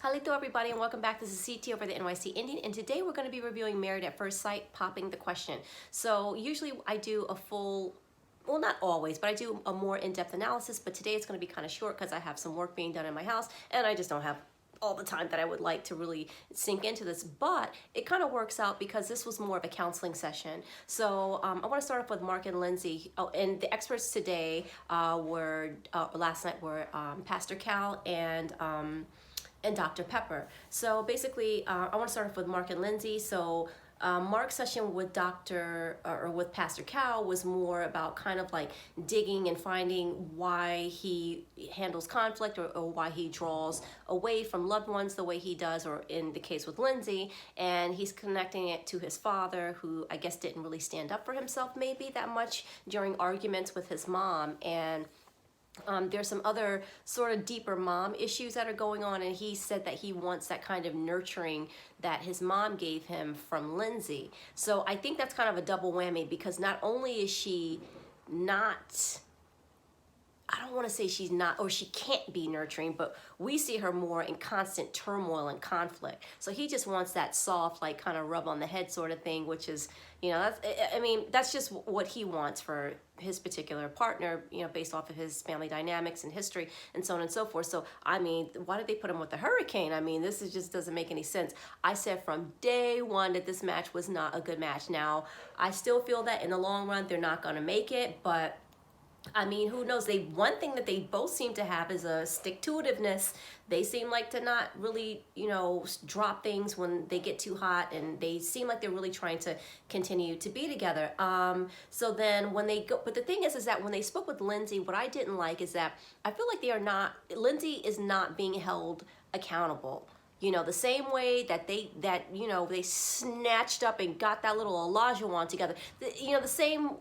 Halito everybody and welcome back. This is CT over the NYC Indian, and today we're going to be reviewing Married at First Sight, popping the question. So usually I do a full, well not always, but I do a more in-depth analysis, but today it's going to be kind of short because I have some work being done in my house and I just don't have all the time that I would like to really sink into this, but it kind of works out because this was more of a counseling session. So I want to start off with Mark and Lindsay. Oh, and the experts today last night were Pastor Cal and Dr. Pepper. So basically, I want to start off with Mark and Lindsay. So Mark's session with with Pastor Cal was more about kind of like digging and finding why he handles conflict or why he draws away from loved ones the way he does, or in the case with Lindsay, and he's connecting it to his father, who I guess didn't really stand up for himself maybe that much during arguments with his mom. And there's some other sort of deeper mom issues that are going on, and he said that he wants that kind of nurturing that his mom gave him from Lindsay. So I think that's kind of a double whammy, because not only is she not, I don't want to say she's not, or she can't be nurturing, but we see her more in constant turmoil and conflict. So he just wants that soft, like kind of rub on the head sort of thing, which is, that's just what he wants for his particular partner, based off of his family dynamics and history and so on and so forth. So, why did they put him with the hurricane? This just doesn't make any sense. I said from day one that this match was not a good match. Now, I still feel that in the long run, they're not going to make it, but who knows? One thing that they both seem to have is a stick-to-itiveness. They seem like to not really, drop things when they get too hot, and they seem like they're really trying to continue to be together. So then when they go, but the thing is that when they spoke with Lindsay, what I didn't like is that I feel like Lindsay is not being held accountable. The same way that they snatched up and got that little Elijahuan together. The same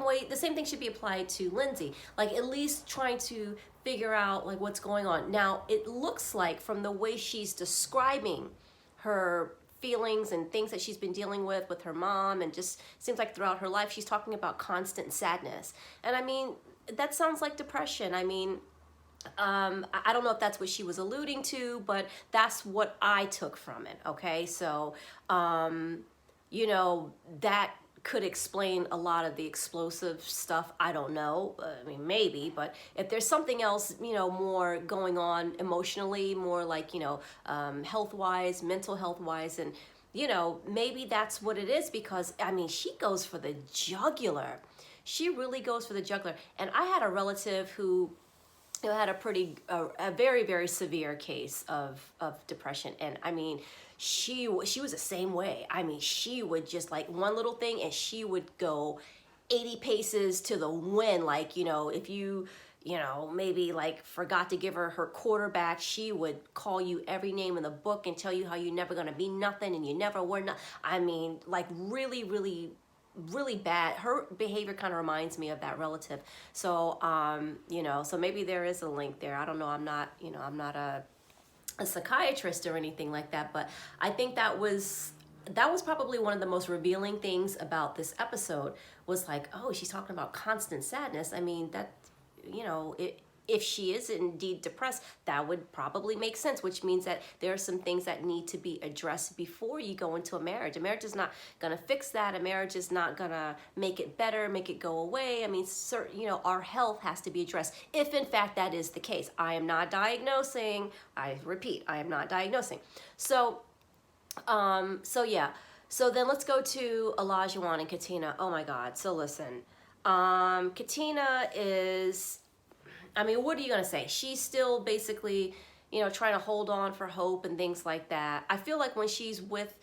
way, the same thing should be applied to Lindsay. Like, at least trying to figure out like what's going on. Now, it looks like from the way she's describing her feelings and things that she's been dealing with her mom, and just seems like throughout her life she's talking about constant sadness. And that sounds like depression. I don't know if that's what she was alluding to, but that's what I took from it. Okay, so that could explain a lot of the explosive stuff. I don't know. Maybe, but if there's something else, more going on emotionally, more like, health-wise, mental health-wise, and, maybe that's what it is, because, she goes for the jugular. She really goes for the jugular. And I had a relative who had a very, very severe case of depression. And she was the same way. She would just like one little thing and she would go 80 paces to the wind. Like, if you maybe like forgot to give her quarterback, she would call you every name in the book and tell you how you're never going to be nothing and you never were nothing. Like really, really, really bad. Her behavior kind of reminds me of that relative. So, so maybe there is a link there. I don't know. I'm not a psychiatrist or anything like that, but I think that was probably one of the most revealing things about this episode, was like, oh, she's talking about constant sadness. If she is indeed depressed, that would probably make sense, which means that there are some things that need to be addressed before you go into a marriage. A marriage is not going to fix that. A marriage is not going to make it better, make it go away. Our health has to be addressed, if in fact that is the case. I am not diagnosing. I repeat, I am not diagnosing. So, yeah. So then let's go to Elijahuan and Katina. Oh my God. So listen, Katina is, what are you going to say? She's still basically, trying to hold on for hope and things like that. I feel like when she's with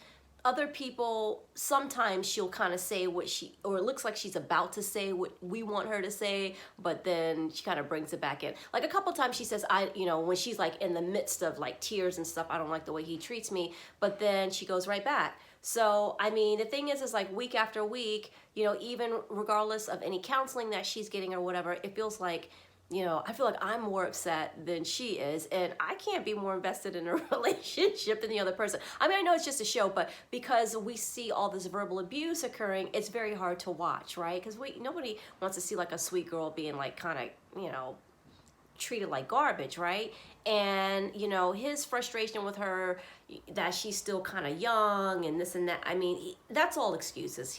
other people, sometimes she'll kind of say or it looks like she's about to say what we want her to say, but then she kind of brings it back in. Like a couple times she says, when she's like in the midst of like tears and stuff, I don't like the way he treats me, but then she goes right back. So, the thing is like week after week, even regardless of any counseling that she's getting or whatever, it feels like, I feel like I'm more upset than she is, and I can't be more invested in a relationship than the other person. I know it's just a show, but because we see all this verbal abuse occurring, it's very hard to watch, right? Because nobody wants to see like a sweet girl being like kind of, treated like garbage, right? And, you know, his frustration with her, that she's still kind of young and this and that. I mean, that's all excuses.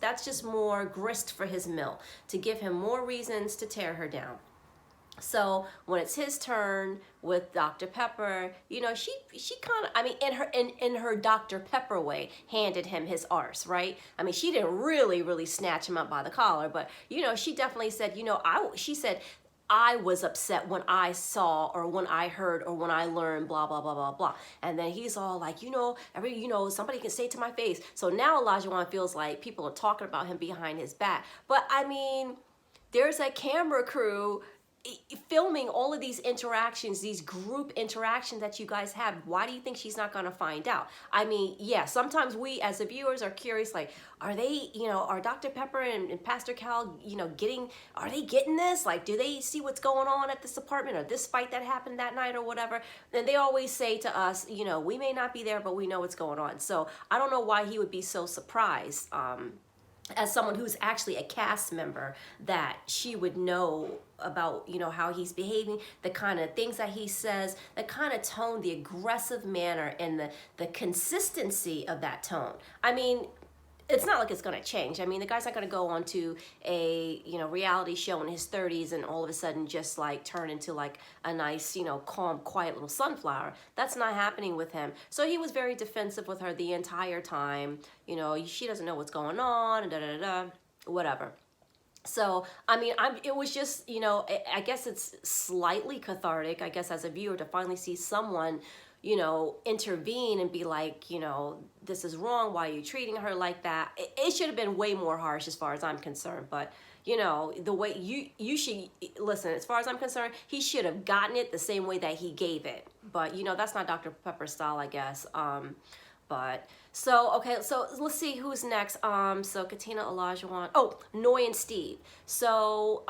That's just more grist for his mill to give him more reasons to tear her down. So when it's his turn with Dr. Pepper, you know, she kind of, I mean, in her Dr. Pepper way, handed him his arse, right? I mean, she didn't really snatch him up by the collar, but, you know, she definitely said, you know, she said, I was upset when I saw or when I heard or when I learned blah, blah, blah, blah, blah. And then he's all like, you know, somebody can say it to my face. So now Elijahuan feels like people are talking about him behind his back. But I mean, there's a camera crew filming all of these interactions, these group interactions that you guys have. Why do you think she's not going to find out? I mean, yeah, sometimes we as the viewers are curious, like, are they, you know, are Dr. Pepper and Pastor Cal, you know, are they getting this? Like, do they see what's going on at this apartment or this fight that happened that night or whatever? And they always say to us, you know, we may not be there, but we know what's going on. So I don't know why he would be so surprised, as someone who's actually a cast member, that she would know about, you know, how he's behaving, the kind of things that he says, the kind of tone, the aggressive manner, and the consistency of that tone. I mean, it's not like it's going to change. I mean, the guy's not going to go on to a, you know, reality show in his 30s and all of a sudden just like turn into like a nice, you know, calm, quiet little sunflower. That's not happening with him. So he was very defensive with her the entire time. You know, she doesn't know what's going on, and whatever. So, I mean, it was just, you know, I guess it's slightly cathartic, I guess, as a viewer to finally see someone, you know, intervene and be like, you know, this is wrong. Why are you treating her like that? It should have been way more harsh as far as I'm concerned. But, you know, the way you should, listen, as far as I'm concerned, he should have gotten it the same way that he gave it. But, you know, that's not Dr. Pepper style, I guess. But so, okay, so let's see who's next. So Katina, Elijahuan, Noi and Steve. So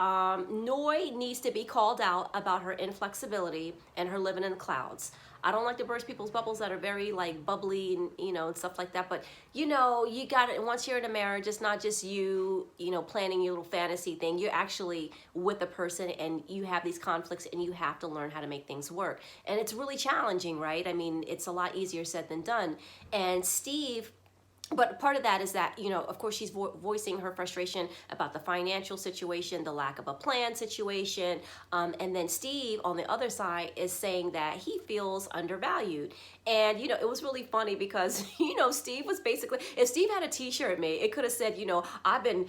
Noi needs to be called out about her inflexibility and her living in the clouds. I don't like to burst people's bubbles that are very like bubbly and, you know, and stuff like that. But, you know, you got it. Once you're in a marriage, it's not just you, you know, planning your little fantasy thing. You're actually with a person and you have these conflicts and you have to learn how to make things work. And it's really challenging, right? I mean, it's a lot easier said than done. And Steve, but part of that is that, you know, of course, she's voicing her frustration about the financial situation, the lack of a plan situation. And then Steve, on the other side, is saying that he feels undervalued. And, you know, it was really funny because, you know, Steve was basically, if Steve had a t-shirt made, it could have said, you know, I've been,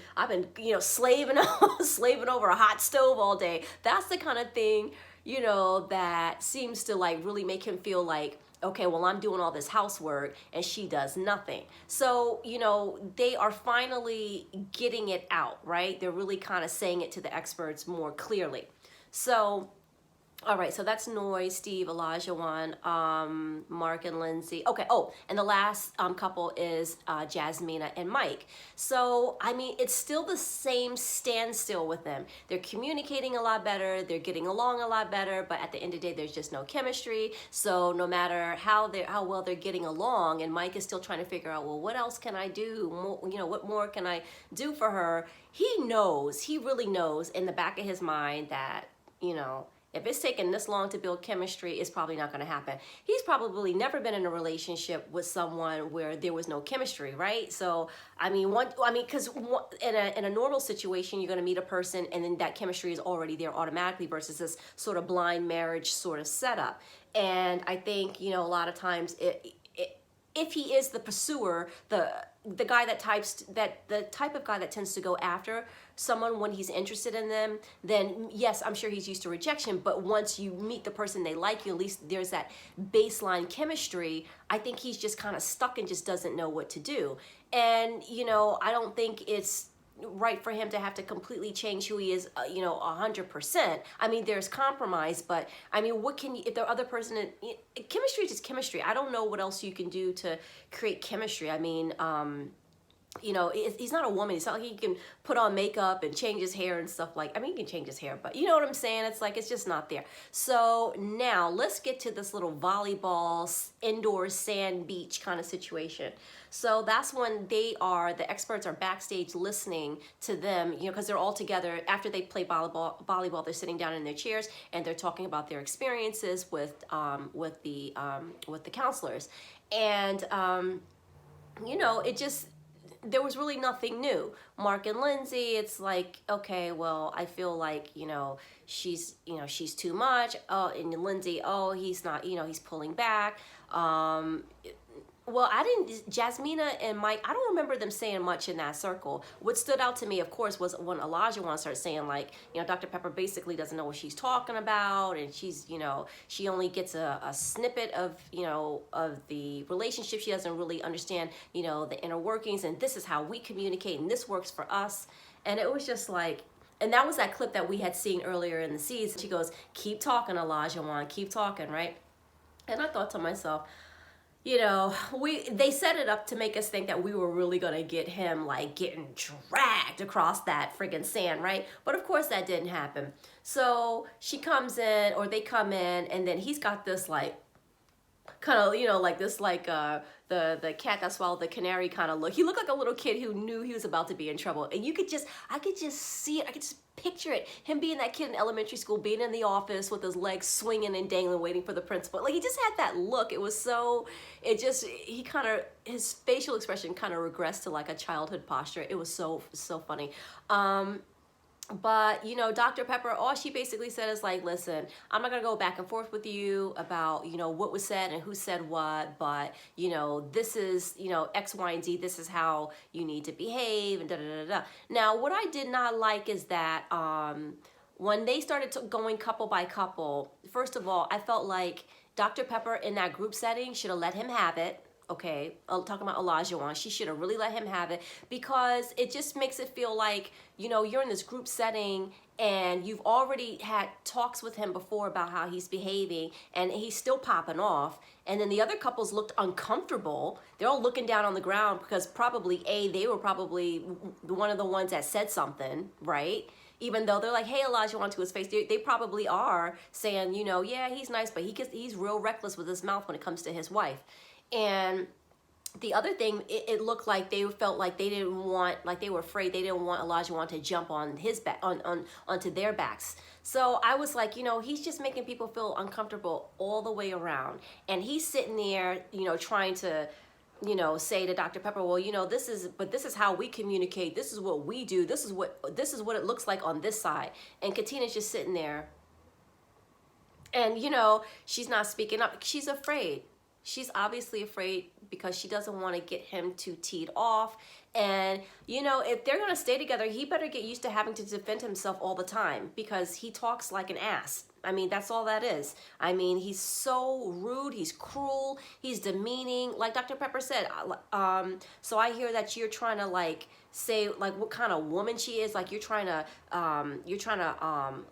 you know, slaving over a hot stove all day. That's the kind of thing, you know, that seems to like really make him feel like, okay, well, I'm doing all this housework and she does nothing. So, you know, they are finally getting it out, right? They're really kind of saying it to the experts more clearly. So, all right, so that's Noi, Steve, Elijahuan, Mark and Lindsay. Okay, and the last couple is Jasmina and Mike. So, I mean, it's still the same standstill with them. They're communicating a lot better, they're getting along a lot better, but at the end of the day, there's just no chemistry. So no matter how well they're getting along, and Mike is still trying to figure out, well, what else can I do? You know, what more can I do for her? He really knows in the back of his mind that, you know, if it's taken this long to build chemistry, it's probably not going to happen. He's probably never been in a relationship with someone where there was no chemistry, right? So, I mean, because in a normal situation, you're going to meet a person and then that chemistry is already there automatically versus this sort of blind marriage sort of setup. And I think, you know, a lot of times if he is the pursuer, the guy the type of guy that tends to go after someone when he's interested in them, then yes, I'm sure he's used to rejection, but once you meet the person they like you, at least there's that baseline chemistry. I think he's just kind of stuck and just doesn't know what to do. And, you know, I don't think it's right for him to have to completely change who he is, you know, 100%. I mean, there's compromise, but I mean, what can you, if the other person, chemistry is just chemistry. I don't know what else you can do to create chemistry. I mean, you know, he's not a woman. It's not like he can put on makeup and change his hair and stuff like, I mean, he can change his hair, but you know what I'm saying? It's like, it's just not there. So now let's get to this little volleyball, indoor sand beach kind of situation. So that's when the experts are backstage listening to them, you know, because they're all together after they play volleyball, they're sitting down in their chairs and they're talking about their experiences with the counselors. And, you know, there was really nothing new. Mark and Lindsay, it's like, okay, well, I feel like, you know, she's too much. Oh, and Lindsay, oh, he's not, you know, he's pulling back. Well, Jasmina and Mike, I don't remember them saying much in that circle. What stood out to me, of course, was when Elijahuan started saying, like, you know, Dr. Pepper basically doesn't know what she's talking about, and she's, you know, she only gets a snippet of, you know, of the relationship. She doesn't really understand, you know, the inner workings, and this is how we communicate, and this works for us. And it was just like, and that was that clip that we had seen earlier in the season. She goes, keep talking, Elijahuan, keep talking, right? And I thought to myself, you know, they set it up to make us think that we were really gonna get him like getting dragged across that friggin' sand, right? But of course that didn't happen. So she comes in, or they come in, and then he's got this like kind of, you know, like this like the cat that swallowed the canary kind of look. He looked like a little kid who knew he was about to be in trouble. And I could just see it. I could just picture it. Him being that kid in elementary school, being in the office with his legs swinging and dangling, waiting for the principal. Like, he just had that look. It was so, his facial expression kind of regressed to like a childhood posture. It was so funny. But, you know, Dr. Pepper, all she basically said is like, listen, I'm not going to go back and forth with you about, you know, what was said and who said what, but, you know, this is, you know, X, Y, and Z. This is how you need to behave and da-da-da-da. Now, what I did not like is that when they started going couple by couple, first of all, I felt like Dr. Pepper in that group setting should have let him have it. Okay, talking about Elijahuan, she should have really let him have it, because it just makes it feel like, you know, you're in this group setting and you've already had talks with him before about how he's behaving, and he's still popping off. And then the other couples looked uncomfortable. They're all looking down on the ground because probably they were probably one of the ones that said something, right? Even though they're like, hey, Elijahuan, to his face, they probably are saying, you know, yeah, he's nice, but he's real reckless with his mouth when it comes to his wife. And the other thing, it looked like they felt like they didn't want, like they were afraid they didn't want Elijahuan to jump on his back, onto their backs. So I was like, you know, he's just making people feel uncomfortable all the way around. And he's sitting there, you know, trying to, you know, say to Dr. Pepper, well, you know, this is how we communicate. This is what we do. This is what it looks like on this side. And Katina's just sitting there. And, you know, she's not speaking up. She's afraid. She's obviously afraid because she doesn't want to get him too teed off. And, you know, if they're going to stay together, he better get used to having to defend himself all the time, because he talks like an ass. I mean, that's all that is. I mean, he's so rude, he's cruel, he's demeaning. Like Dr. Pepper said, so I hear that you're trying to like say like what kind of woman she is. Like you're trying to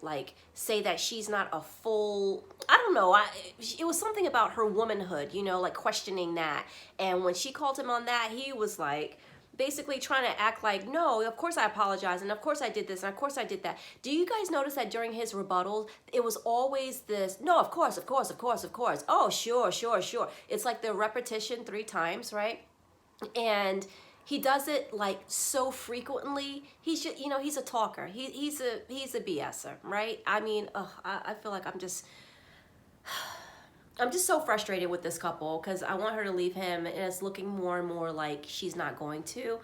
like say that she's not a full, I don't know. It was something about her womanhood, you know, like questioning that. And when she called him on that, he was like, basically trying to act like, no, of course I apologize, and of course I did this, and of course I did that. Do you guys notice that during his rebuttals, it was always this, no, of course, oh, sure. It's like the repetition 3 times, right? And he does it like so frequently. He's just, you know, he's a talker. He's a BSer, right? I mean, I feel like I'm just so frustrated with this couple, because I want her to leave him, and it's looking more and more like she's not going to.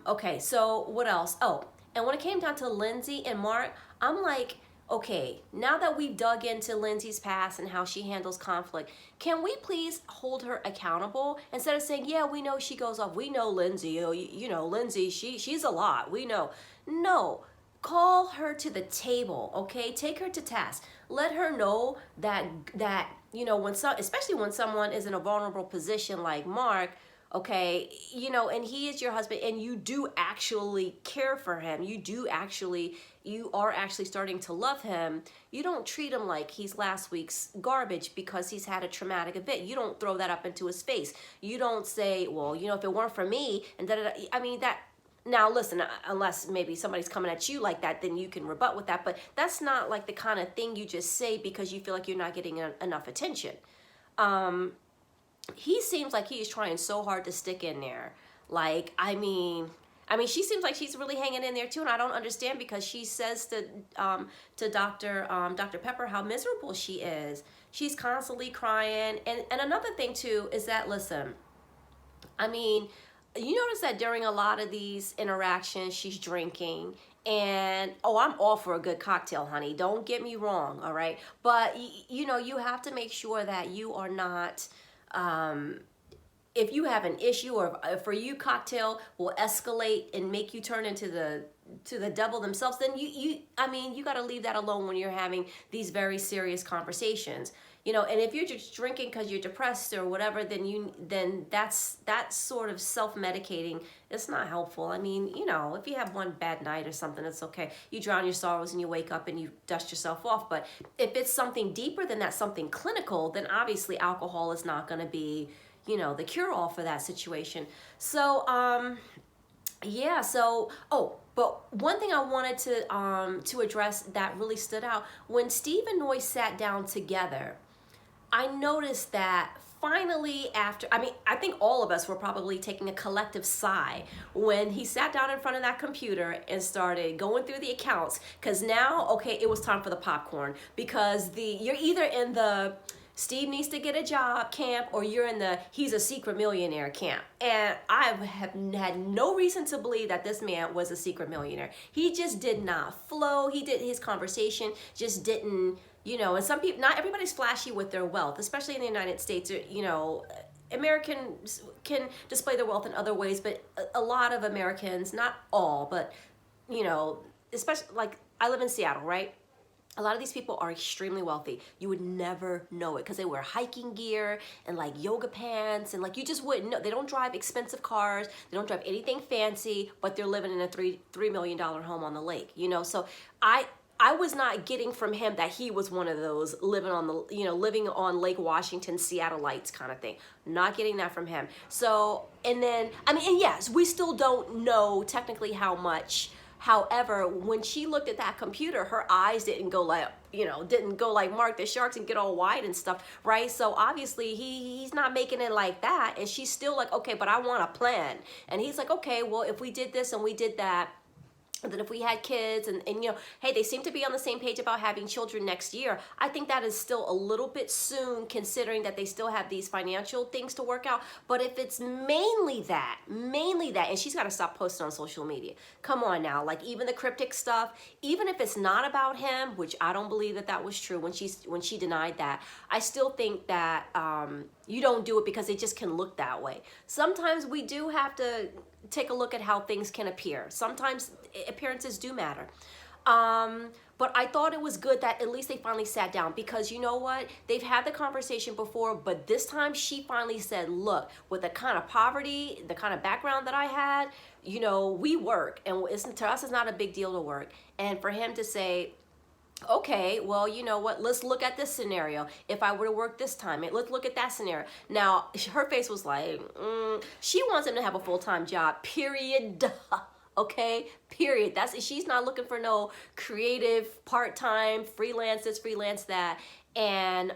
Okay, so what else? Oh, and when it came down to Lindsay and Mark, I'm like, okay, now that we've dug into Lindsay's past and how she handles conflict, can we please hold her accountable instead of saying, yeah, we know she goes off. We know Lindsay, you know, Lindsay, she's a lot. We know. No, call her to the table, okay? Take her to task. Let her know that you know, especially when someone is in a vulnerable position like Mark, okay, you know, and he is your husband, and you do actually care for him, you are actually starting to love him, you don't treat him like he's last week's garbage because he's had a traumatic event. You don't throw that up into his face. You don't say, well, you know, if it weren't for me, and da-da-da. I mean, that, now listen, unless maybe somebody's coming at you like that, then you can rebut with that, but that's not like the kind of thing you just say because you feel like you're not getting enough attention. He seems like he is trying so hard to stick in there. Like, I mean, she seems like she's really hanging in there too, and I don't understand, because she says to Dr. Pepper how miserable she is. She's constantly crying, and another thing too is that, listen, I mean, you notice that during a lot of these interactions, she's drinking. And, oh, I'm all for a good cocktail, honey. Don't get me wrong, all right? But, you know, you have to make sure that you are not, if you have an issue, or for you cocktail will escalate and make you turn into the devil themselves, then I mean, you got to leave that alone when you're having these very serious conversations. You know, and if you're just drinking because you're depressed or whatever, then that's sort of self-medicating. It's not helpful. I mean, you know, if you have one bad night or something, it's okay. You drown your sorrows and you wake up and you dust yourself off. But if it's something deeper than that, something clinical, then obviously alcohol is not going to be, you know, the cure-all for that situation. So, yeah, so, oh, but one thing I wanted to address that really stood out, when Steve and Noy sat down together, I noticed that finally after, I mean, I think all of us were probably taking a collective sigh when he sat down in front of that computer and started going through the accounts, because now, okay, it was time for the popcorn, because you're either in the Steve needs to get a job camp, or you're in the he's a secret millionaire camp. And I have had no reason to believe that this man was a secret millionaire. He just did not flow. His conversation just didn't, you know, and some people, not everybody's flashy with their wealth, especially in the United States. You know, Americans can display their wealth in other ways, but a lot of Americans, not all, but, you know, especially, like, I live in Seattle, right? A lot of these people are extremely wealthy. You would never know it because they wear hiking gear and like yoga pants, and like you just wouldn't know. They don't drive expensive cars. They don't drive anything fancy, but they're living in a $3 million home on the lake, you know? So I was not getting from him that he was one of those living on Lake Washington, Seattleites kind of thing. Not getting that from him. So, and then, I mean, and yes, we still don't know technically how much. However, when she looked at that computer, her eyes didn't go like Mark the Sharks and get all wide and stuff, right? So obviously he's not making it like that. And she's still like, okay, but I want a plan. And he's like, okay, well, if we did this and we did that, and then if we had kids and you know, hey, they seem to be on the same page about having children next year. I think that is still a little bit soon, considering that they still have these financial things to work out. But if it's mainly that, and she's got to stop posting on social media. Come on now, like even the cryptic stuff, even if it's not about him, which I don't believe that was true when she denied that, I still think that you don't do it because it just can look that way. Sometimes we do have to take a look at how things can appear. Sometimes appearances do matter. But I thought it was good that at least they finally sat down, because you know what? They've had the conversation before, but this time she finally said, look, with the kind of poverty, the kind of background that I had, you know, we work, and to us it's not a big deal to work. And for him to say, okay, well, you know what? Let's look at this scenario. If I were to work this time, let's look at that scenario. Now, her face was like, she wants him to have a full-time job, period. Okay, period. She's not looking for no creative, part-time, freelance this, freelance that. And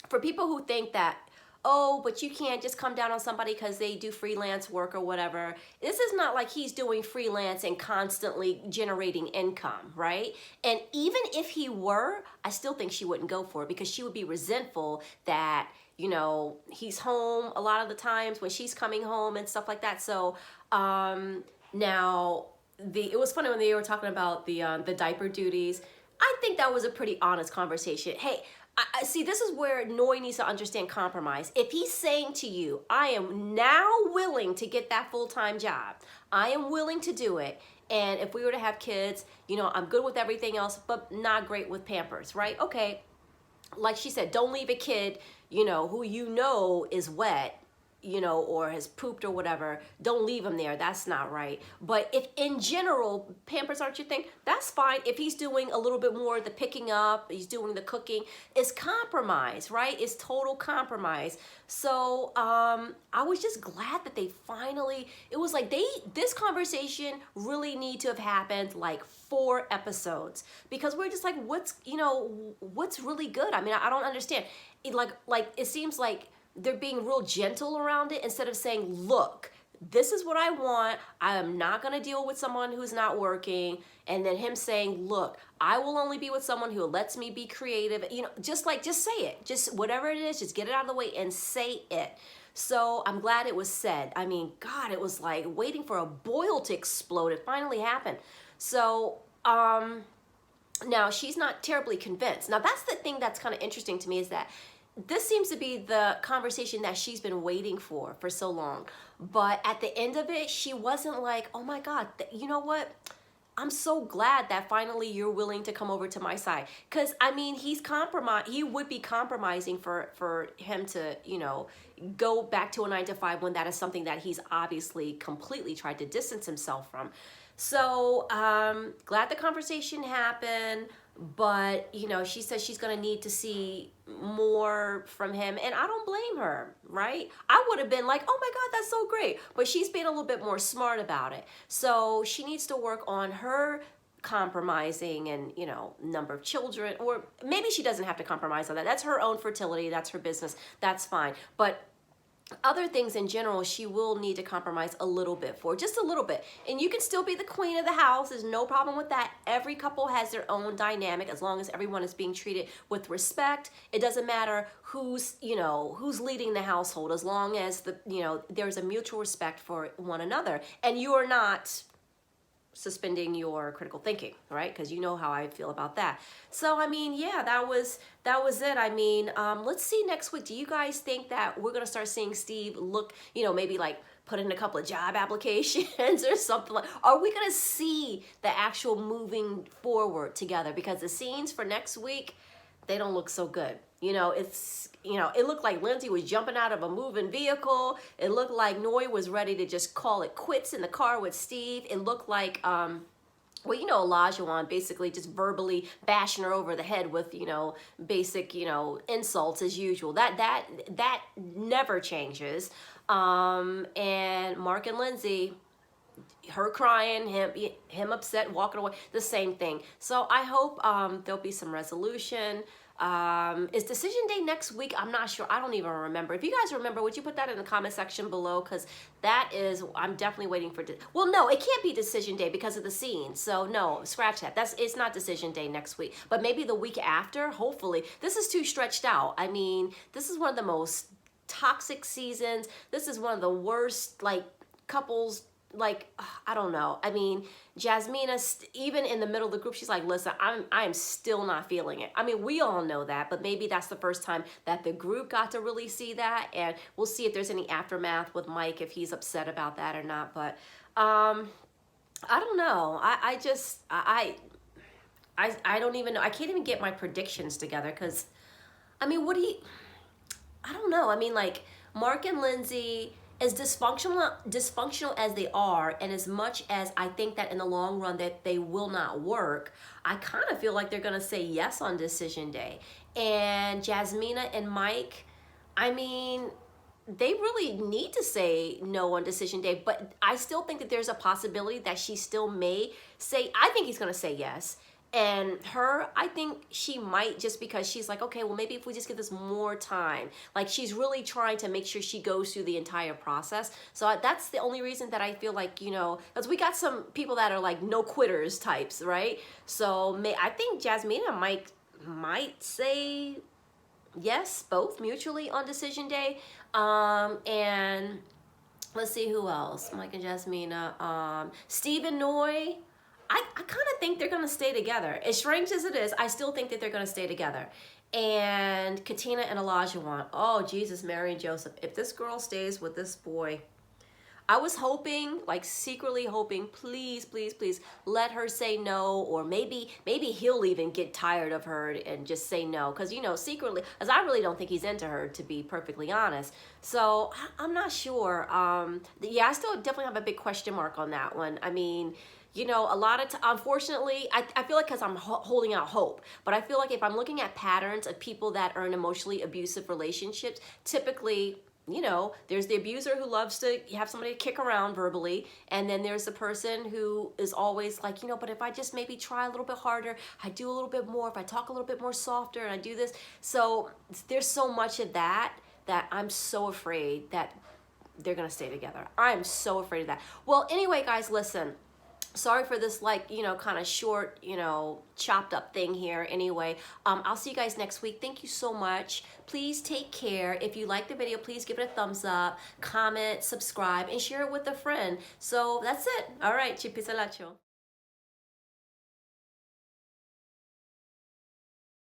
for people who think that, oh, but you can't just come down on somebody because they do freelance work or whatever. This is not like he's doing freelance and constantly generating income, right? And even if he were, I still think she wouldn't go for it, because she would be resentful that, you know, he's home a lot of the times when she's coming home and stuff like that. So now it was funny when they were talking about the diaper duties. I think that was a pretty honest conversation. Hey, I see, this is where Noy needs to understand compromise. If he's saying to you, I am now willing to get that full-time job, I am willing to do it, and if we were to have kids, you know, I'm good with everything else, but not great with Pampers, right? Okay, like she said, don't leave a kid, you know, who you know is wet, you know, or has pooped or whatever, don't leave him there. That's not right. But if in general, Pampers aren't your thing, that's fine. If he's doing a little bit more of the picking up, he's doing the cooking, it's compromise, right? It's total compromise. So I was just glad that they finally, it was like this conversation really need to have happened like 4 episodes, because we're just like, what's really good? I mean, I don't understand. It seems like they're being real gentle around it instead of saying, look, this is what I want. I am not going to deal with someone who's not working. And then him saying, look, I will only be with someone who lets me be creative. You know, just say it. Just whatever it is, just get it out of the way and say it. So I'm glad it was said. I mean, God, it was like waiting for a boil to explode. It finally happened. So, now she's not terribly convinced. Now that's the thing that's kind of interesting to me, is that this seems to be the conversation that she's been waiting for so long. But at the end of it, she wasn't like, oh my God, you know what? I'm so glad that finally you're willing to come over to my side. Because, I mean, he would be compromising for him to, you know, go back to a 9-to-5 when that is something that he's obviously completely tried to distance himself from. So, glad the conversation happened. But, you know, she says she's going to need to see more from him. And I don't blame her, right? I would have been like, oh my God, that's so great. But she's being a little bit more smart about it. So she needs to work on her compromising and, you know, number of children. Or maybe she doesn't have to compromise on that. That's her own fertility. That's her business. That's fine. But other things in general, she will need to compromise a little bit for, just a little bit. And you can still be the queen of the house. There's no problem with that. Every couple has their own dynamic, as long as everyone is being treated with respect. It doesn't matter who's leading the household, as long as there's a mutual respect for one another. And you are not suspending your critical thinking, right? Because you know how I feel about that. So, I mean, yeah, that was it. I mean, let's see next week. Do you guys think that we're going to start seeing Steve look, maybe like put in a couple of job applications or something like, are we going to see the actual moving forward together? Because the scenes for next week, they don't look so good. It looked like Lindsay was jumping out of a moving vehicle. It looked like Noi was ready to just call it quits in the car with Steve. It looked like, Elijahuan basically just verbally bashing her over the head with, basic, insults as usual. That never changes. And Mark and Lindsay, her crying, him upset, walking away, the same thing. So I hope there'll be some resolution. Is decision day next week? I'm not sure. I don't even remember. If you guys remember, would you put that in the comment section below? Because I'm definitely waiting for, well, no, it can't be decision day because of the scene. So no, scratch that. It's not decision day next week, but maybe the week after, hopefully. This is too stretched out. I mean, this is one of the most toxic seasons. This is one of the worst, couples, I don't know. I mean, Jasmina, even in the middle of the group, she's like, listen, I am still not feeling it. I mean, we all know that, but maybe that's the first time that the group got to really see that. And we'll see if there's any aftermath with Mike, if he's upset about that or not. But I don't know. I don't even know. I can't even get my predictions together because, I mean, I don't know. I mean, Mark and Lindsay, as dysfunctional as they are, and as much as I think that in the long run that they will not work, I kind of feel like they're going to say yes on decision day. And Jasmina and Mike, I mean, they really need to say no on decision day, but I still think that there's a possibility that she still may say, I think he's going to say yes. And her, I think she might, just because she's like, okay, well, maybe if we just give this more time. She's really trying to make sure she goes through the entire process. So that's the only reason that I feel like, because we got some people that are no quitters types, right? So I think Jasmina might say yes, both mutually on decision day. And let's see who else. Mike and Jasmina. Steve and Noi. I kind of think they're going to stay together. As strange as it is, I still think that they're going to stay together. And Katina and Elijahuan. Oh, Jesus, Mary and Joseph. If this girl stays with this boy, I was hoping, like secretly hoping, please, please, please let her say no, or maybe he'll even get tired of her and just say no, because you know, secretly, as I really don't think he's into her, to be perfectly honest. So I'm not sure. Yeah, I still definitely have a big question mark on that one. I mean, you know, a lot of unfortunately, I feel like, because I'm holding out hope, but I feel like if I'm looking at patterns of people that are in emotionally abusive relationships, typically, you know, there's the abuser who loves to have somebody to kick around verbally, and then there's the person who is always like, you know, but if I just maybe try a little bit harder, I do a little bit more, if I talk a little bit more softer and I do this. So there's so much of that I'm so afraid that they're gonna stay together. I'm so afraid of that. Well, anyway, guys, listen. Sorry for this, like, you know, kind of short, you know, chopped up thing here. Anyway, I'll see you guys next week. Thank you so much. Please take care. If you like the video, please give it a thumbs up, comment, subscribe, and share it with a friend. So that's it. All right, Chipisalacho.